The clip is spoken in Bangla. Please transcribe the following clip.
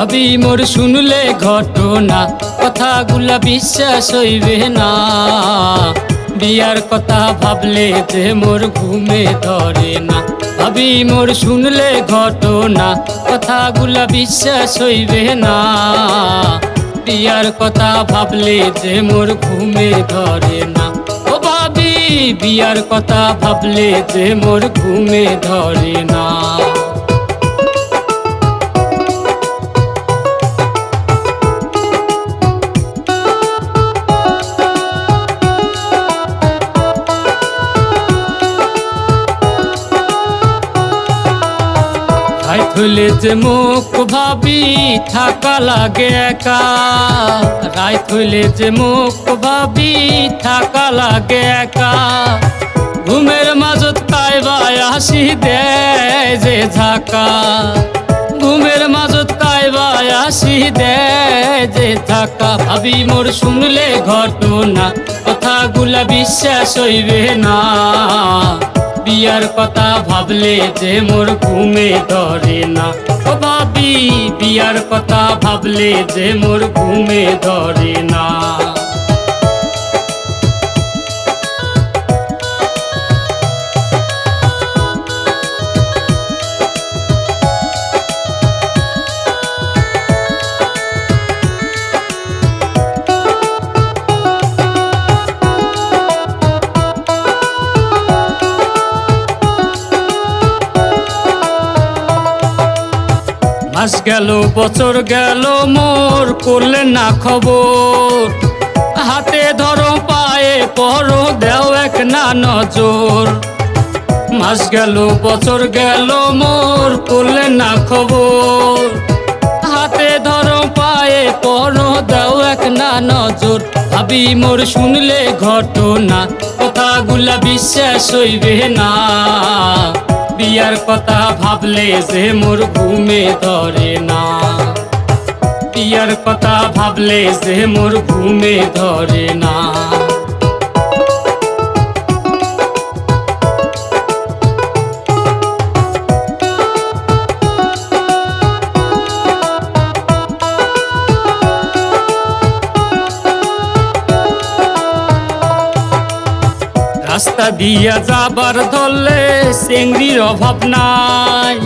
ভাবি মোর শুনলে ঘটনা কথাগুলা বিশ্বাস হইবে না। বিয়ার কথা ভাবলে যে মোর ঘুমে ধরে না। ভাবি মোর শুনলে ঘটনা কথাগুলা বিশ্বাস হইবে না। বিয়ার কথা ভাবলে যে মোর ঘুমে ধরে না। ও ভাবি বিয়ার কথা ভাবলে যে মোর ঘুমে ধরে না। হইলে যে মুখ ভাবি থাকা লাগে একা। রাত হইলে যে মুখ ভাবি থাকা লাগে একা। ঘুমের মাঝত কাইবাই আসি দেয় যে ঝাঁকা। ঘুমের মাঝত কাইবাই আসি দেয় যে ঝাঁকা। ভাবি মোর শুনলে ঘটনা কথাগুলা বিশ্বাস হইবে না। বিয়ার কথা ভাবলে যে মোর ঘুমে ধরে না। ও ভাবি বিয়ার কথা ভাবলে যে মোর ঘুমে ধরে না। মাস গেল বছর গেল মোর করলেন না খবর। হাতে ধরো পায়ে পরো দেও এক না নজর। মাস গেল বছর গেল মোর করলেন না খবর। হাতে ধরো পায়ে পরো দেও এক না নজর। ভাবি মোর শুনলে ঘটনা কথাগুলা বিশ্বাস হইবে না। বিয়ার কথা ভাবলে যে মোর ঘুমে ধরে না। বিয়ার কথা ভাবলে যে মোর ঘুমে ধরে না। রাস্তা দিয়া যাবার ধরলে চেংড়ির অভাব নাই।